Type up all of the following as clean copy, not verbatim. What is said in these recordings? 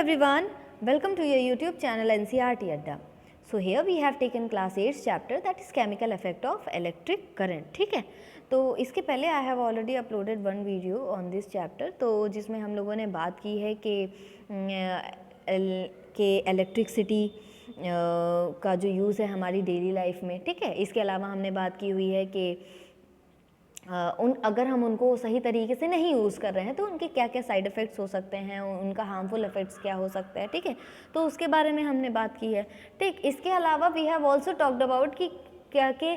everyone, welcome to your YouTube channel NCERT Adda. So here we have taken class 8 chapter, that is chemical effect of electric current. ठीक है, तो इसके पहले I have already uploaded one video on this chapter, तो जिसमें हम लोगों ने बात की है कि इलेक्ट्रिसिटी का जो यूज़ है हमारी डेली लाइफ में, ठीक है। इसके अलावा हमने बात की हुई है कि अगर हम उनको सही तरीके से नहीं यूज़ कर रहे हैं तो उनके क्या क्या साइड इफ़ेक्ट्स हो सकते हैं, उनका हार्मफुल इफ़ेक्ट्स क्या हो सकता है, ठीक है। तो उसके बारे में हमने बात की है, ठीक। इसके अलावा we have also talked about कि क्या के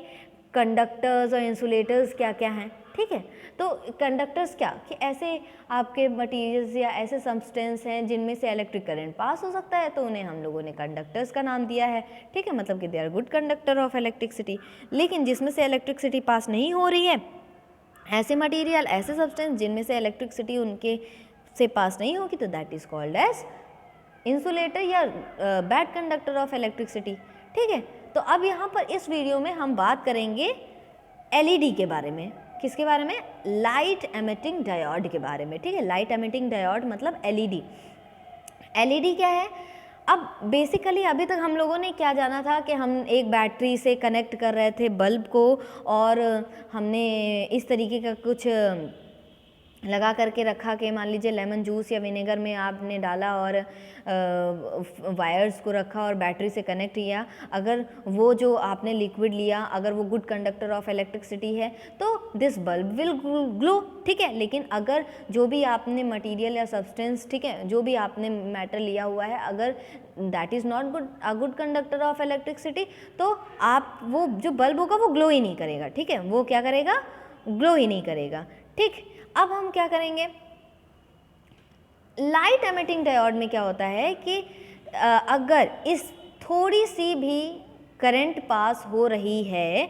कंडक्टर्स और इंसुलेटर्स क्या क्या हैं, ठीक है। तो कंडक्टर्स क्या कि ऐसे आपके मटीरियल्स या ऐसे सब्सटेंस हैं जिनमें से इलेक्ट्रिक करंट पास हो सकता है, तो उन्हें हम लोगों ने कंडक्टर्स का नाम दिया है, ठीक है। मतलब कि they are good conductor of electricity. लेकिन जिसमें से इलेक्ट्रिसिटी पास नहीं हो रही है, ऐसे मटेरियल, ऐसे सब्सटेंस जिनमें से इलेक्ट्रिसिटी उनके से पास नहीं होगी, तो that is called as insulator या बैड कंडक्टर ऑफ इलेक्ट्रिसिटी, ठीक है। तो अब यहाँ पर इस वीडियो में हम बात करेंगे एलईडी के बारे में। किसके बारे में? लाइट एमिटिंग डायोड के बारे में, ठीक है। लाइट एमिटिंग डायोड मतलब एलईडी। एलईडी क्या है? अब बेसिकली अभी तक हम लोगों ने क्या जाना था कि हम एक बैटरी से कनेक्ट कर रहे थे बल्ब को, और हमने इस तरीके का कुछ लगा करके रखा कि मान लीजिए लेमन जूस या विनेगर में आपने डाला और वायर्स को रखा और बैटरी से कनेक्ट किया। अगर वो जो आपने लिक्विड लिया, अगर वो गुड कंडक्टर ऑफ इलेक्ट्रिसिटी है तो दिस बल्ब विल ग्लो, ठीक है। लेकिन अगर जो भी आपने मटेरियल या सब्सटेंस, ठीक है, जो भी आपने मैटर लिया हुआ है, अगर that is not good conductor of electricity, तो आप वो जो बल्ब होगा वो ग्लो ही नहीं करेगा, ठीक है। वो क्या करेगा? ग्लो ही नहीं करेगा, ठीक। अब हम क्या करेंगे? लाइट एमिटिंग डायोड में क्या होता है कि अगर इस थोड़ी सी भी करंट पास हो रही है,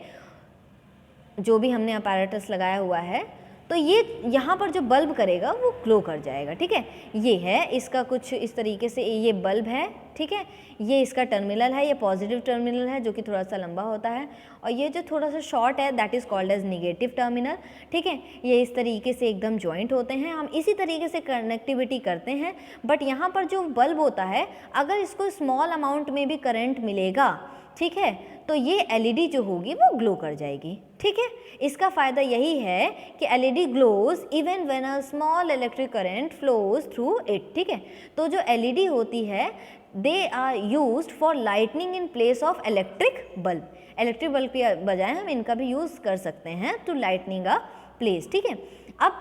जो भी हमने अपैरेटस लगाया हुआ है, तो ये यहाँ पर जो बल्ब करेगा वो ग्लो कर जाएगा, ठीक है। ये है इसका कुछ इस तरीके से, ये बल्ब है, ठीक है। ये इसका टर्मिनल है, ये पॉजिटिव टर्मिनल है जो कि थोड़ा सा लंबा होता है, और ये जो थोड़ा सा शॉर्ट है that is called as negative terminal, ठीक है। ये इस तरीके से एकदम जॉइंट होते हैं, हम इसी तरीके से कनेक्टिविटी करते हैं। बट यहाँ पर जो बल्ब होता है, अगर इसको स्मॉल अमाउंट में भी करंट मिलेगा, ठीक है, तो ये एलईडी जो होगी वो ग्लो कर जाएगी, ठीक है। इसका फ़ायदा यही है कि LED glows even when a small electric current flows through it, ठीक है। तो जो एलईडी होती है they are used for lightning in place of electric bulb. Electric bulb के बजाय हम इनका भी यूज़ कर सकते हैं टू लाइटनिंग अ प्लेस, ठीक है। अब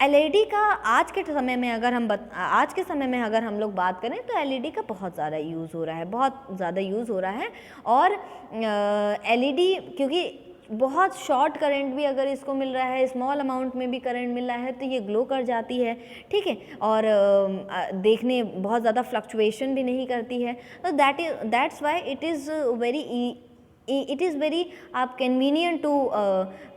एलईडी का आज के समय में अगर हम लोग बात करें तो एलईडी का बहुत ज़्यादा यूज़ हो रहा है, बहुत ज़्यादा यूज़ हो रहा है। और एलईडी क्योंकि बहुत शॉर्ट करंट भी अगर इसको मिल रहा है, स्मॉल अमाउंट में भी करंट मिल रहा है, तो ये ग्लो कर जाती है, ठीक है। और देखने बहुत ज़्यादा फ्लक्चुएशन भी नहीं करती है, तो that's why it is very आप कन्वीनियंट टू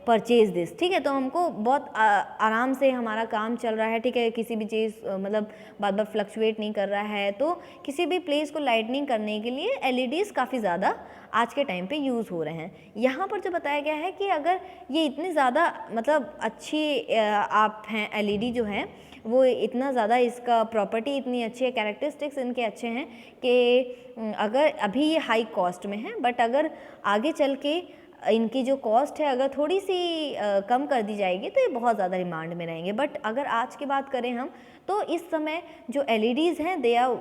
परचेज़ दिस, ठीक है। तो हमको बहुत आराम से हमारा काम चल रहा है, ठीक है। किसी भी चीज़ मतलब बार बार फ्लक्चुएट नहीं कर रहा है, तो किसी भी प्लेस को लाइटनिंग करने के लिए एलईडीज़ काफ़ी ज़्यादा आज के टाइम पे यूज़ हो रहे हैं। यहाँ पर जो बताया गया है कि अगर ये इतनी ज़्यादा मतलब अच्छी आप हैं एलईडी जो हैं, वो इतना ज़्यादा इसका प्रॉपर्टी इतनी अच्छी है, कैरेक्टरिस्टिक्स इनके अच्छे हैं कि अगर अभी ये हाई कॉस्ट में है, बट अगर आगे चल के इनकी जो कॉस्ट है अगर थोड़ी सी कम कर दी जाएगी तो ये बहुत ज़्यादा डिमांड में रहेंगे। बट अगर आज की बात करें हम, तो इस समय जो एलईडीज़ हैं they are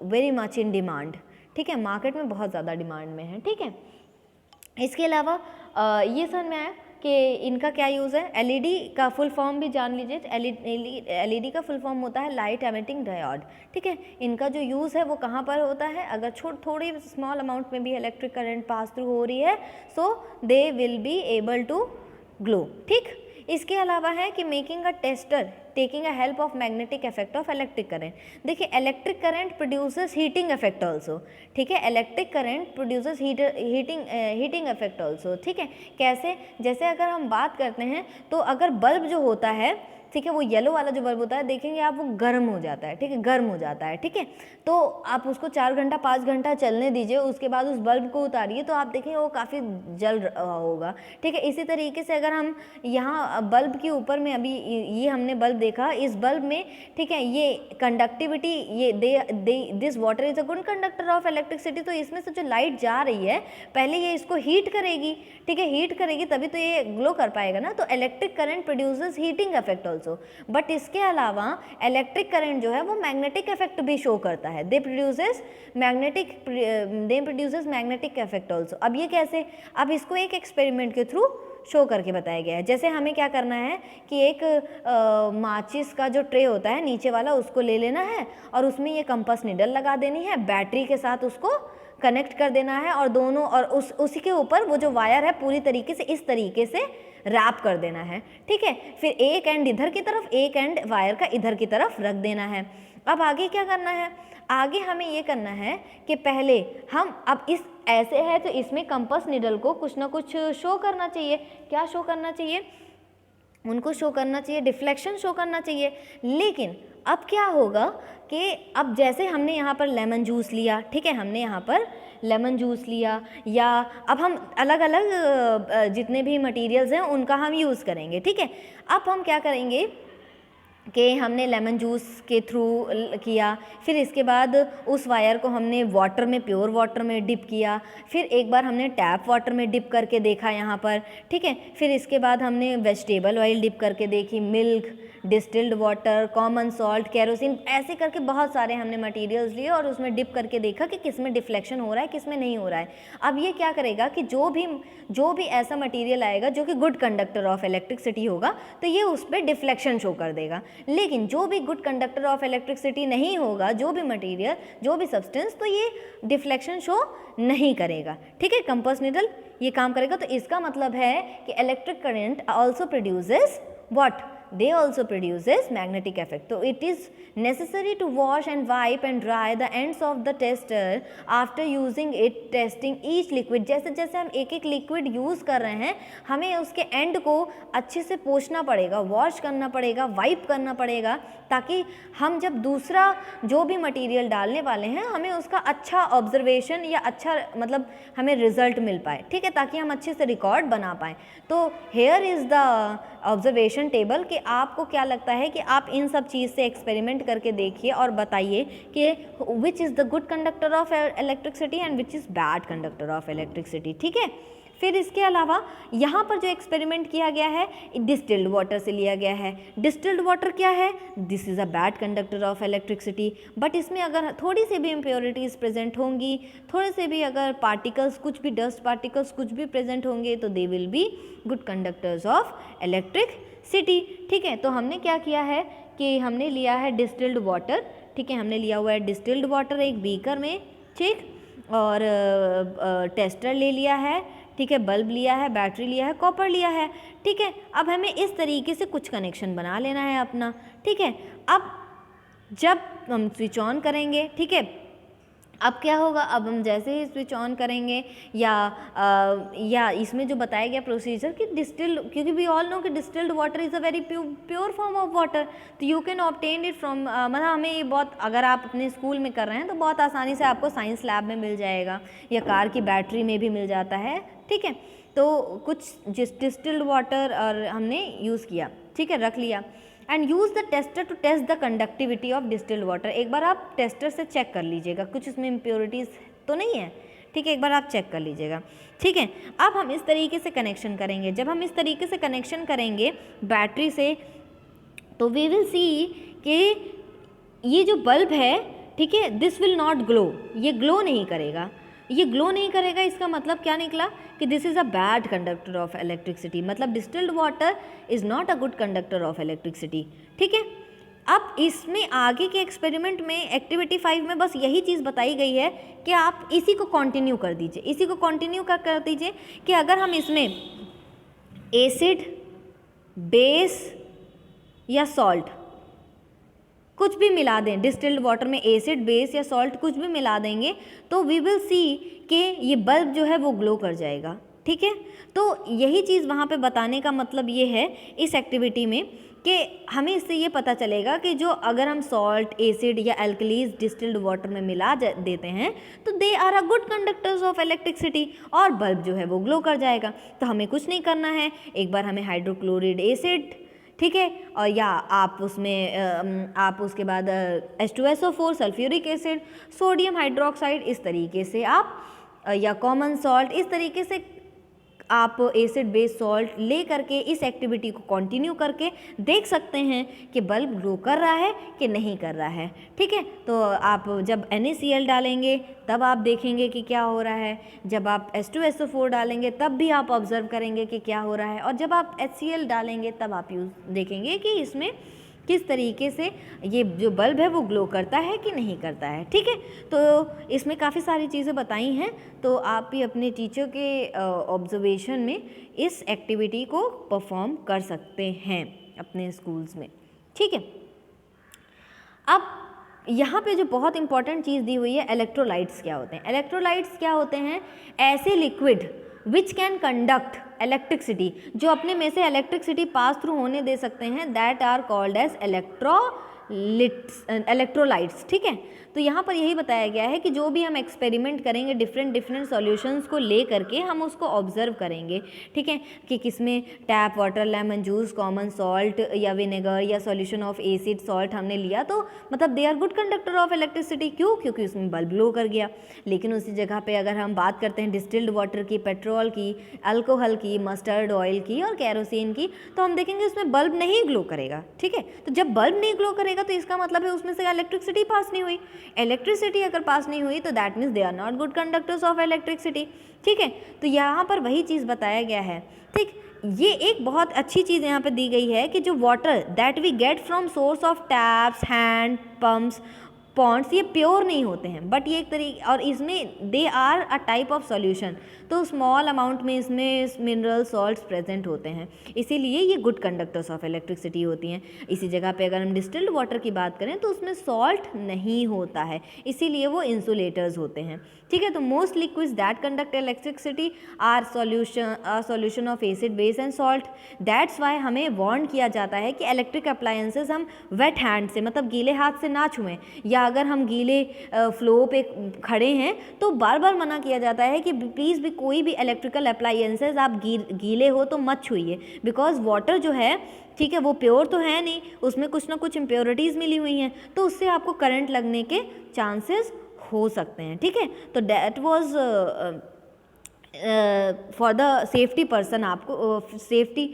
very much in demand, ठीक है। मार्केट में बहुत ज़्यादा डिमांड में है, ठीक है। इसके अलावा ये समझ में आया कि इनका क्या यूज़ है। एलईडी का फुल फॉर्म भी जान लीजिए। एलईडी का फुल फॉर्म होता है लाइट एमिटिंग डायोड, ठीक है। इनका जो यूज़ है वो कहाँ पर होता है? अगर थोड़ी स्मॉल अमाउंट में भी इलेक्ट्रिक करंट पास थ्रू हो रही है, so they will be able to glow, ठीक। इसके अलावा है कि making a tester taking a help of magnetic effect of electric current. देखिए electric current produces heating effect also, ठीक है। Electric current produces heating effect also, ठीक है। कैसे? जैसे अगर हम बात करते हैं तो अगर बल्ब जो होता है ठीक है, वो येलो वाला जो बल्ब होता है देखेंगे आप, वो गर्म हो जाता है, ठीक है, गर्म हो जाता है, ठीक है। तो आप उसको 4 घंटा 5 घंटा चलने दीजिए, उसके बाद उस बल्ब को उतारिए तो आप देखेंगे वो काफ़ी जल रहा होगा, ठीक है। इसी तरीके से अगर हम यहाँ बल्ब के ऊपर में अभी ये हमने बल्ब देखा, इस बल्ब में, ठीक है, ये कंडक्टिविटी, ये this water is a good conductor of electricity, तो इसमें से जो लाइट जा रही है पहले ये इसको हीट करेगी, ठीक है, हीट करेगी तभी तो ये ग्लो कर पाएगा ना। तो electric current produces heating effect also, but इसके अलावा इलेक्ट्रिक करंट जो है वो मैग्नेटिक इफेक्ट भी शो करता है, दे प्रोड्यूसेस मैग्नेटिक इफेक्ट ऑल्सो। अब ये कैसे, अब इसको एक एक्सपेरिमेंट के थ्रू शो करके बताया गया है। जैसे हमें क्या करना है कि एक माचिस का जो ट्रे होता है नीचे वाला, उसको ले लेना है और उसमें ये कंपास नीडल लगा देनी है, बैटरी के साथ उसको कनेक्ट कर देना है और दोनों, और उसी के ऊपर वो जो वायर है पूरी तरीके से इस तरीके से रैप कर देना है, ठीक है। फिर एक एंड इधर की तरफ, एक एंड वायर का इधर की तरफ रख देना है। अब आगे क्या करना है, आगे हमें ये करना है कि पहले हम, अब इस ऐसे है तो इसमें कंपास निडल को कुछ ना कुछ शो करना चाहिए। क्या शो करना चाहिए, उनको शो करना चाहिए, डिफ्लेक्शन शो करना चाहिए। लेकिन अब क्या होगा कि अब जैसे हमने यहाँ पर लेमन जूस लिया, ठीक है, हमने यहाँ पर लेमन जूस लिया, या अब हम अलग अलग जितने भी मटेरियल्स हैं उनका हम यूज़ करेंगे, ठीक है। अब हम क्या करेंगे कि हमने लेमन जूस के थ्रू किया, फिर इसके बाद उस वायर को हमने वाटर में, प्योर वाटर में डिप किया, फिर एक बार हमने टैप वाटर में डिप करके देखा यहाँ पर, ठीक है। फिर इसके बाद हमने वेजिटेबल ऑयल डिप करके देखी, milk, distilled water, common salt, kerosene, ऐसे करके बहुत सारे हमने मटेरियल्स लिए और उसमें डिप करके देखा कि किस में डिफ्लेक्शन हो रहा है, किस में नहीं हो रहा है। अब ये क्या करेगा कि जो भी ऐसा मटेरियल आएगा जो कि गुड कंडक्टर ऑफ इलेक्ट्रिसिटी होगा तो ये उस पर डिफ्लेक्शन शो कर देगा। लेकिन जो भी गुड कंडक्टर ऑफ इलेक्ट्रिसिटी नहीं होगा, जो भी मटेरियल, जो भी सब्सटेंस, तो ये डिफ्लेक्शन शो नहीं करेगा, ठीक है। कंपास निडल ये काम करेगा। तो इसका मतलब है कि electric current also produces what, they also produces magnetic effect. So it is necessary to wash and wipe and dry the ends of the tester after using it, testing each liquid. जैसे जैसे हम एक एक liquid use कर रहे हैं, हमें उसके एंड को अच्छे से पोंछना पड़ेगा, वॉश करना पड़ेगा, वाइप करना पड़ेगा, ताकि हम जब दूसरा जो भी मटेरियल डालने वाले हैं हमें उसका अच्छा ऑब्जर्वेशन या अच्छा मतलब हमें रिजल्ट मिल पाए, ठीक है, ताकि हम अच्छे से रिकॉर्ड बना पाएँ। तो here is the observation table कि आपको क्या लगता है कि आप इन सब चीज़ से एक्सपेरिमेंट करके देखिए और बताइए कि which is the good conductor of electricity and which is bad conductor of electricity, ठीक है। फिर इसके अलावा यहाँ पर जो एक्सपेरिमेंट किया गया है डिस्टिल्ड वाटर से लिया गया है। डिस्टिल्ड वाटर क्या है, this is a bad conductor of electricity, but इसमें अगर थोड़ी सी भी इम्प्योरिटीज़ प्रेजेंट होंगी, थोड़े से भी अगर पार्टिकल्स, कुछ भी डस्ट पार्टिकल्स कुछ भी प्रेजेंट होंगे तो दे will be good conductors of electricity, ठीक है। तो हमने क्या किया है कि हमने लिया है डिस्टिल्ड वाटर, ठीक है, हमने लिया हुआ है डिस्टिल्ड वाटर एक बीकर में, ठीक, और टेस्टर ले लिया है, ठीक है, बल्ब लिया है, बैटरी लिया है, कॉपर लिया है, ठीक है। अब हमें इस तरीके से कुछ कनेक्शन बना लेना है अपना, ठीक है। अब जब हम स्विच ऑन करेंगे, ठीक है, अब क्या होगा, अब हम जैसे ही स्विच ऑन करेंगे या इसमें जो बताया गया प्रोसीजर कि डिस्टिल्ड, क्योंकि वी ऑल नो कि distilled water is a very pure form of water, तो you can obtain it from, मतलब हमें ये बहुत, अगर आप अपने स्कूल में कर रहे हैं तो बहुत आसानी से आपको साइंस लैब में मिल जाएगा या कार की बैटरी में भी मिल जाता है, ठीक है। तो कुछ डिस्टिल्ड वाटर और हमने यूज़ किया, ठीक है, रख लिया, and use the tester to test the conductivity of distilled water. एक बार आप टेस्टर से चेक कर लीजिएगा कुछ इसमें इम्प्योरिटीज़ तो नहीं है, ठीक है, एक बार आप चेक कर लीजिएगा, ठीक है। अब हम इस तरीके से कनेक्शन करेंगे, जब हम इस तरीके से कनेक्शन करेंगे बैटरी से तो वी विल सी कि ये जो बल्ब है, ठीक है, दिस विल नॉट ग्लो, ये ग्लो नहीं करेगा, ये ग्लो नहीं करेगा। इसका मतलब क्या निकला कि this is a bad conductor of electricity, मतलब distilled water is not a good conductor of electricity, ठीक है। अब इसमें आगे के एक्सपेरिमेंट में एक्टिविटी 5 में बस यही चीज़ बताई गई है कि आप इसी को कंटिन्यू कर दीजिए, इसी को कंटिन्यू कर दीजिए कि अगर हम इसमें एसिड, बेस या सॉल्ट कुछ भी मिला दें, डिस्टिल्ड वाटर में एसिड, बेस या सॉल्ट कुछ भी मिला देंगे तो वी विल सी कि ये बल्ब जो है वो ग्लो कर जाएगा, ठीक है। तो यही चीज़ वहाँ पे बताने का मतलब ये है इस एक्टिविटी में कि हमें इससे ये पता चलेगा कि जो अगर हम सॉल्ट, एसिड या एल्कलीज डिस्टिल्ड वाटर में मिला देते हैं तो they are a good conductors of electricity, और बल्ब जो है वो ग्लो कर जाएगा। तो हमें कुछ नहीं करना है, एक बार हमें हाइड्रोक्लोरिड एसिड, ठीक है, और या आप उसमें आप उसके बाद H2SO4 sulphuric acid, sodium hydroxide, इस तरीके से आप या कॉमन सॉल्ट, इस तरीके से आप एसिड बेस्ड सॉल्ट ले करके इस एक्टिविटी को कंटिन्यू करके देख सकते हैं कि बल्ब ग्लो कर रहा है कि नहीं कर रहा है। ठीक है, तो आप जब NaCl डालेंगे तब आप देखेंगे कि क्या हो रहा है, जब आप H2SO4 डालेंगे तब भी आप ऑब्जर्व करेंगे कि क्या हो रहा है, और जब आप HCl डालेंगे तब आप देखेंगे कि इसमें किस तरीके से ये जो बल्ब है वो ग्लो करता है कि नहीं करता है। ठीक है, तो इसमें काफ़ी सारी चीज़ें बताई हैं, तो आप भी अपने टीचर के ऑब्जर्वेशन में इस एक्टिविटी को परफॉर्म कर सकते हैं अपने स्कूल्स में। ठीक है, अब यहाँ पे जो बहुत इंपॉर्टेंट चीज़ दी हुई है, इलेक्ट्रोलाइट्स क्या होते हैं। इलेक्ट्रोलाइट्स क्या होते हैं? ऐसे liquid which can conduct electricity, जो अपने में से इलेक्ट्रिसिटी पास थ्रू होने दे सकते हैं, that are called as electrolytes. ठीक है, तो यहाँ पर यही बताया गया है कि जो भी हम एक्सपेरिमेंट करेंगे डिफरेंट सॉल्यूशंस को ले करके हम उसको ऑब्जर्व करेंगे। ठीक है, कि किसमें tap water, lemon juice, common salt या विनेगर या सॉल्यूशन ऑफ एसिड सॉल्ट हमने लिया, तो मतलब they are good conductor of electricity. क्यों? क्योंकि उसमें बल्ब ग्लो कर गया। लेकिन उसी जगह पे अगर हम बात करते हैं डिस्टिल्ड वाटर की, पेट्रोल की, अल्कोहल की, मस्टर्ड ऑयल की और कैरोसिन की, तो हम देखेंगे उसमें बल्ब नहीं ग्लो करेगा। ठीक है, तो जब बल्ब नहीं ग्लो करेगा तो इसका मतलब है उसमें से इलेक्ट्रिसिटी पास नहीं हुई। इलेक्ट्रिसिटी अगर पास नहीं हुई तो that means they are not good conductors of electricity. ठीक है, तो यहाँ पर वही चीज़ बताया गया है। ठीक, ये एक बहुत अच्छी चीज़ यहाँ पे दी गई है कि जो water that we get from source of taps, hand pumps, ponds, ये प्योर नहीं होते हैं, बट ये एक तरीके, और इसमें they are a type of solution, तो स्मॉल अमाउंट में इसमें मिनरल सॉल्ट्स प्रेजेंट होते हैं, इसीलिए ये गुड कंडक्टर्स ऑफ इलेक्ट्रिसिटी होती हैं। इसी जगह पे अगर हम डिस्टिल्ड वाटर की बात करें तो उसमें सॉल्ट नहीं होता है, इसीलिए वो इंसुलेटर्स होते हैं। ठीक है, तो most liquids that conduct electricity are solution of acid, base and salt. That's why हमें वार्न किया जाता है कि इलेक्ट्रिक अप्लायंसेस हम वेट हैंड से, मतलब गीले हाथ से ना छुएं, या अगर हम गीले फ्लो पे खड़े हैं तो बार बार मना किया जाता है कि प्लीज़ भी कोई भी इलेक्ट्रिकल अप्लायंसेस आप गीले हो तो मत छुइए, बिकॉज वाटर जो है, ठीक है, वो प्योर तो है नहीं, उसमें कुछ ना कुछ इम्प्योरिटीज़ मिली हुई हैं, तो उससे आपको करंट लगने के चांसेस हो सकते हैं। ठीक है, तो that was for the safety person, आपको सेफ्टी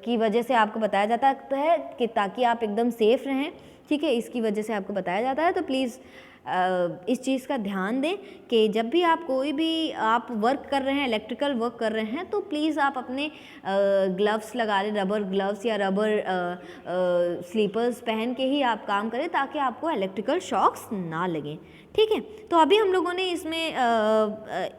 की वजह से आपको बताया जाता है कि ताकि आप एकदम सेफ रहें। ठीक है, इसकी वजह से आपको बताया जाता है, तो प्लीज़ इस चीज़ का ध्यान दें कि जब भी आप कोई भी आप वर्क कर रहे हैं, इलेक्ट्रिकल वर्क कर रहे हैं, तो प्लीज़ आप अपने ग्लव्स लगा लें, रबर ग्लव्स या रबर स्लीपर्स पहन के ही आप काम करें, ताकि आपको इलेक्ट्रिकल शॉक्स ना लगें। ठीक है, तो अभी हम लोगों ने इसमें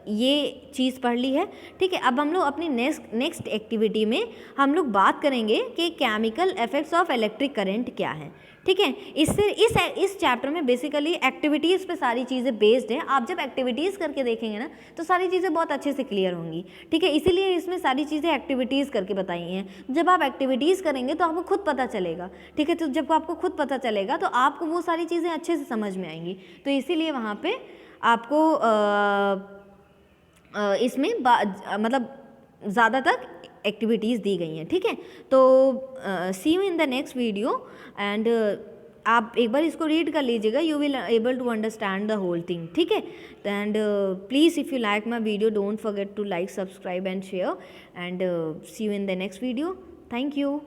ये चीज़ पढ़ ली है। ठीक है, अब हम लोग अपनी नेक्स्ट एक्टिविटी में हम लोग बात करेंगे कि chemical effects of electric current क्या हैं। ठीक है, इस चैप्टर में बेसिकली एक्टिविटीज़ पे सारी चीज़ें बेस्ड हैं। आप जब एक्टिविटीज़ करके देखेंगे ना तो सारी चीज़ें बहुत अच्छे से क्लियर होंगी। ठीक है, इसीलिए इसमें सारी चीज़ें एक्टिविटीज़ करके बताई हैं। जब आप एक्टिविटीज़ करेंगे तो आपको खुद पता चलेगा। ठीक है, तो जब आपको खुद पता चलेगा तो आपको वो सारी चीज़ें अच्छे से समझ में आएंगी, तो इसीलिए वहाँ पे आपको इसमें मतलब ज़्यादातर एक्टिविटीज़ दी गई हैं। ठीक है, तो see you in the next video, and आप एक बार इसको रीड कर लीजिएगा, you will able to understand the whole thing. ठीक है, and please if you like my video don't forget to like, subscribe and share, and see you in the next video. Thank you.